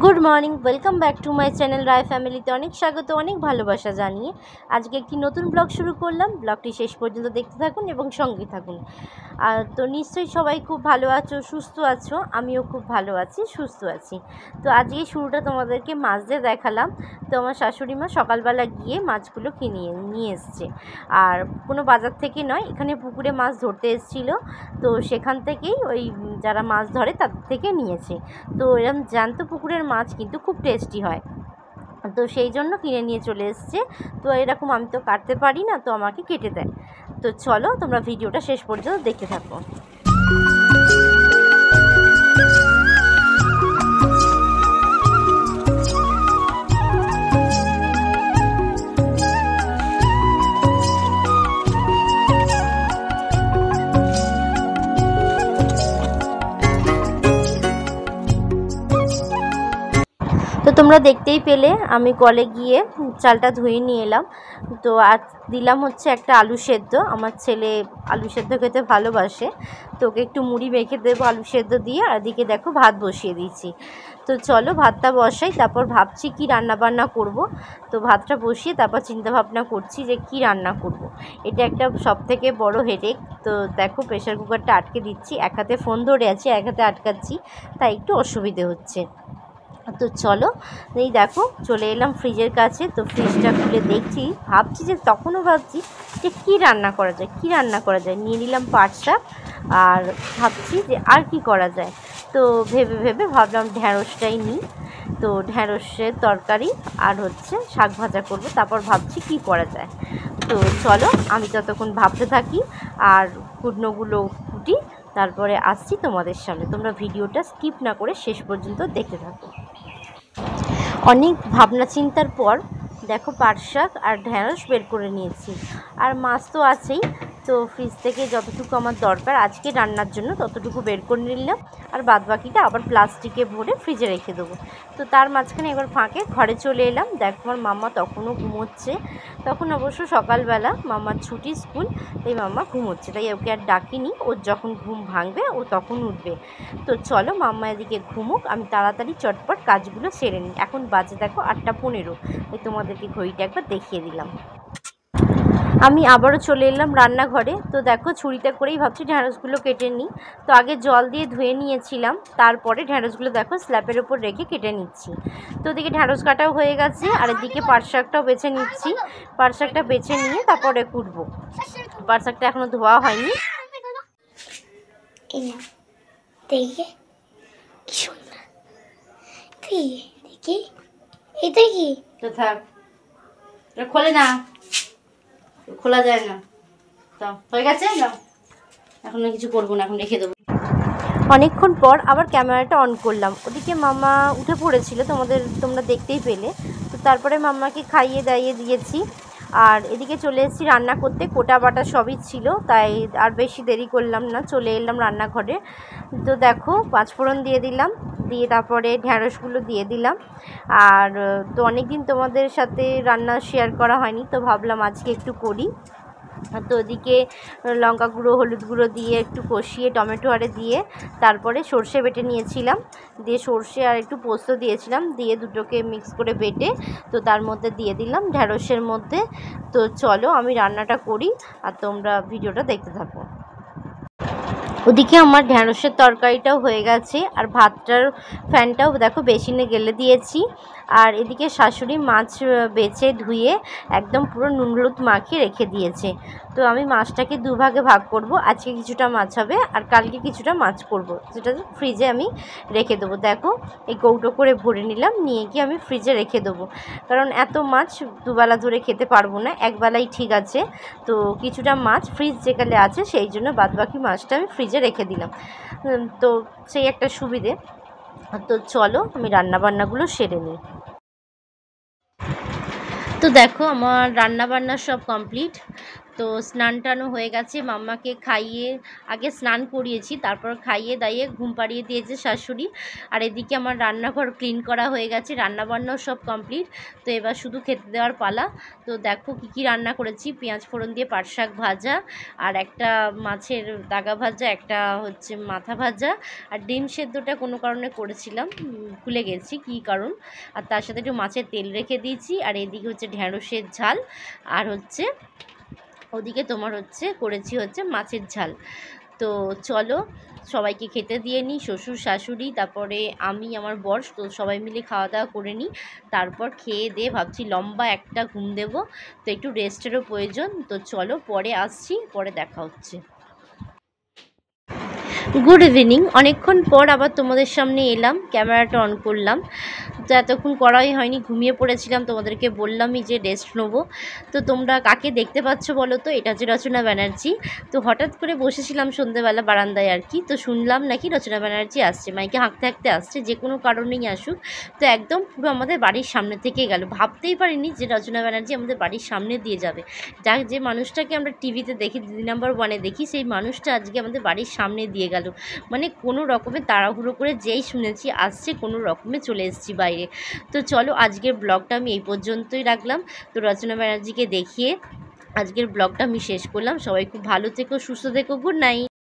Good morning, welcome back to my channel Roy ফ্যামিলিতে অনেক স্বাগত, অনেক ভালোবাসা জানিয়ে আজকে একটি নতুন ব্লগ শুরু করলাম। ব্লগটি শেষ পর্যন্ত দেখতে থাকুন এবং সঙ্গে থাকুন। আর তো নিশ্চয়ই সবাই খুব ভালো আছো, সুস্থ আছো। আমিও খুব ভালো আছি, সুস্থ আছি। তো আজকে শুরুটা তোমাদেরকে মাছ দিয়ে দেখালাম। তো আমার শাশুড়ি মা সকালবেলা গিয়ে মাছগুলো কিনে নিয়ে এসছে, আর কোনো বাজার থেকে নয়, এখানে পুকুরে মাছ ধরতে এসেছিলো। তো সেখান থেকেই ওই যারা মাছ ধরে তাদের থেকে নিয়েছে। তো এরকম জ্যান্ত পুকুরের মাছ কিন্তু খুব টেস্টি হয়, তো সেই জন্য কিনে নিয়ে চলে এসছে। তো এরকম আমি তো কাটতে পারি না, তো আমাকে কেটে দেয়। তো চলো তোমরা ভিডিওটা শেষ পর্যন্ত দেখতে থাকো। তো তোমরা দেখতেই পেলে আমি কলে গিয়ে চালটা ধুয়ে নিয়ে এলাম। তো আজ দিলাম হচ্ছে একটা আলু সেদ্ধ। আমার ছেলে আলু সেদ্ধ খেতে ভালোবাসে, তো ওকে একটু মুড়ি মেখে দেবো আলু সেদ্ধ দিয়ে। আর এদিকে দেখো ভাত বসিয়ে দিয়েছি। তো চলো ভাতটা বসাই, তারপর ভাবছি কি রান্না বান্না করব। তো ভাতটা বসিয়ে তারপর চিন্তা ভাবনা করছি যে কি রান্না করব। এটা একটা সবথেকে বড় হেডেক। তো দেখো প্রেশার কুকারটা আটকে দিচ্ছি, এক হাতে ফোন ধরে আছি, এক হাতে আটকাচ্ছি, তাই একটু অসুবিধে হচ্ছে। তো চলো, এই দেখো চলে এলাম ফ্রিজের কাছে। তো ফ্রিজটা খুলে দেখছি, ভাবছি যে তখনও ভাবছি যে কী রান্না করা যায়, কী রান্না করা যায়। নিয়ে নিলাম পাট শাক, আর ভাবছি যে আর কি করা যায়। তো ভেবে ভেবে ভাবলাম ঢ্যাঁড়সটাই নিই। তো ঢ্যাঁড়সের তরকারি আর হচ্ছে শাক ভাজা করবো, তারপর ভাবছি কি করা যায়। তো চলো আমি ততক্ষণ ভাবতে থাকি আর কুটনোগুলো কুটি, তারপরে আসছি তোমাদের সামনে। তোমরা ভিডিওটা স্কিপ না করে শেষ পর্যন্ত দেখতে থাকো। অনেক ভাবনা চিন্তার পর দেখো পাট শাক আর ঢ্যাঁড়স বের করে নিয়েছি, আর মাছ তো আছেই। তো ফ্রিজ থেকে যতটুকু আমার দরকার আজকে রান্নার জন্য ততটুকু বের করে নিলাম, আর বাদবাকিটা আবার প্লাস্টিকে ভরে ফ্রিজে রেখে দেবো। তো তার মাঝখানে এবার ফাঁকে ঘরে চলে এলাম। দেখো আমার মাম্মা তখনও ঘুমোচ্ছে। তখন অবশ্য সকালবেলা মাম্মার ছুটি স্কুল, তাই মাম্মা ঘুমোচ্ছে, তাই ওকে আর ডাকিনি। ওর যখন ঘুম ভাঙবে ও তখন উঠবে। তো চলো মাম্মা এদিকে ঘুমুক, আমি তাড়াতাড়ি চটপট কাজগুলো সেরে নিই। এখন বাজে দেখো 8:15, তাই তোমাদেরকে ঘড়িটা একবার দেখিয়ে দিলাম। আমি আবারও চলে এলাম রান্নাঘরে। তো দেখো ছুরিটা করেই ভাবছি ঢ্যাঁড়সগুলো কেটে নিই। তো আগে জল দিয়ে ধুয়ে নিয়েছিলাম, তারপরে ঢ্যাঁড়সগুলো দেখো স্ল্যাপের ওপর রেখে কেটে নিচ্ছি। তো ওদিকে ঢ্যাঁড়স কাটাও হয়ে গেছে, আর এদিকে পাট শাকটাও বেছে নিচ্ছি। পাট শাকটা বেছে নিয়ে তারপরে কুটবো। পাট শাকটা এখনও ধোয়া হয়নি। দেখি কি সুন্দর, দেখি এটা কি? তো থাক, খোলে না, খোলা যায় না। তো হয়ে গেছে, না এখন কিছু করবো না, এখন রেখে দেবো। অনেকক্ষণ পর আবার ক্যামেরাটা অন করলাম। ওদিকে মামা উঠে পড়েছিল, তোমরা দেখতেই পেলে। তো তারপরে মাম্মাকে খাইয়ে দাইয়ে দিয়েছি, আর এদিকে চলে এসেছি রান্না করতে। কোটা বাটা সবই ছিল, তাই আর বেশি দেরি করলাম না, চলে এলাম রান্নাঘরে। তো দেখো পাঁচফোড়ন দিয়ে দিলাম, দিয়ে তারপরে ঢ্যাঁড়সগুলো দিয়ে দিলাম। আর তো অনেক দিন তোমাদের সাথে রান্না শেয়ার করা হয়নি, তো ভাবলাম আজকে একটু করি। তো ওদিকে লঙ্কা গুঁড়ো হলুদ গুঁড়ো দিয়ে একটু কষিয়ে টমেটো আরে দিয়ে তারপরে সর্ষে বেটে নিয়েছিলাম, দিয়ে সর্ষে আর একটু পোস্ত দিয়েছিলাম, দিয়ে দুটোকে মিক্স করে বেটে তো তার মধ্যে দিয়ে দিলাম ঢ্যাঁড়সের মধ্যে। তো চলো আমি রান্নাটা করি আর তোমরা ভিডিওটা দেখতে থাকো। ওদিকে আমার ঢ্যাঁড়সের তরকারিটাও হয়ে গেছে, আর ভাতটার ফ্যানটাও দেখো বেসিনে গেলে দিয়েছি। আর এদিকে শাশুড়ি মাছ বেছে ধুয়ে একদম পুরো নুন হলুদ মাখিয়ে রেখে দিয়েছে। তো আমি মাছটাকে দুভাগে ভাগ করব, আজকে কিছুটা মাছ হবে আর কালকে কিছুটা মাছ করব, যেটা ফ্রিজে আমি রেখে দেবো। দেখো এই কৌটো করে ভরে নিলাম, নিয়ে গিয়ে আমি ফ্রিজে রেখে দেবো, কারণ এত মাছ দুবেলা ধরে খেতে পারবো না, একবেলাই ঠিক আছে। তো কিছুটা মাছ ফ্রিজ যেখানে আছে সেই জন্য বাদবাকি মাছটা আমি ফ্রিজে রেখে দিলাম। তো সেই একটা সুবিধে। তো চলো আমি রান্নাবান্নাগুলো সেরে নিই। তো দেখো আমার রান্নাবান্না সব কমপ্লিট। তো স্নান টানও হয়ে গেছে, মাম্মাকে খাইয়ে আগে স্নান করিয়েছি, তারপর খাইয়ে দাইয়ে ঘুম পাড়িয়ে দিয়েছে শাশুড়ি। আর এদিকে আমার রান্নাঘর ক্লিন করা হয়ে গেছে, রান্নাবান্নাও সব কমপ্লিট। তো এবার শুধু খেতে দেওয়ার পালা। তো দেখো কী রান্না করেছি, পেঁয়াজ ফোড়ন দিয়ে পাট শাক ভাজা, আর একটা মাছের দাগা ভাজা, একটা হচ্ছে মাথা ভাজা, আর ডিম সেদ্ধটা কোনো কারণে করেছিলাম, ভুলে গেছি কী কারণ। আর তার সাথে একটু মাছের তেল রেখে দিয়েছি। আর এদিকে হচ্ছে ঢ্যাঁড়সের ঝাল, আর হচ্ছে ওদিকে তোমার হচ্ছে করেছি হচ্ছে মাছের ঝাল। তো চলো সবাইকে খেতে দিয়ে নিই, শ্বশুর শাশুড়ি, তারপরে আমি, আমার বর, তো সবাই মিলে খাওয়া দাওয়া করে নিই। তারপর খেয়ে দিয়ে ভাবছি লম্বা একটা ঘুম দেব, তো একটু রেস্টেরও প্রয়োজন। তো চলো পরে আসছি, পরে দেখা হচ্ছে। গুড ইভিনিং, অনেকক্ষণ পর আবার তোমাদের সামনে এলাম, ক্যামেরাটা অন করলাম। তো এতক্ষণ করাই হয়নি, ঘুমিয়ে পড়েছিলাম, তোমাদেরকে বললামই যে রেস্ট নেবো। তো তোমরা কাকে দেখতে পাচ্ছ বলো তো, এটা হচ্ছে রচনা ব্যানার্জি। তো হঠাৎ করে বসেছিলাম সন্ধ্যেবেলা বারান্দায় আর কি, তো শুনলাম নাকি রচনা ব্যানার্জি আসছে, মাইকে হাঁকতে হাঁকতে আসছে, যে কোনো কারণেই আসুক। তো একদম পুরো আমাদের বাড়ির সামনে থেকে গেল, ভাবতেই পারিনি যে রচনা ব্যানার্জি আমাদের বাড়ির সামনে দিয়ে যাবে। যাক, যে মানুষটাকে আমরা টিভিতে দেখি, দিদি নাম্বার ওয়ানে দেখি, সেই মানুষটা আজকে আমাদের বাড়ির সামনে দিয়ে গেল। মানে কোনো রকমে তাড়াহুড়ো করে যেই শুনেছি আসছে, কোনো রকমে চলে এসেছি বাইরে। তো চলো আজকের ব্লগটা আমি এই পর্যন্তই রাখলাম। তো রচনা ব্যানার্জিকে দেখিয়ে আজকের ব্লগটা আমি শেষ করলাম। সবাই খুব ভালো থেকো, সুস্থ থেকো, গুড নাইট।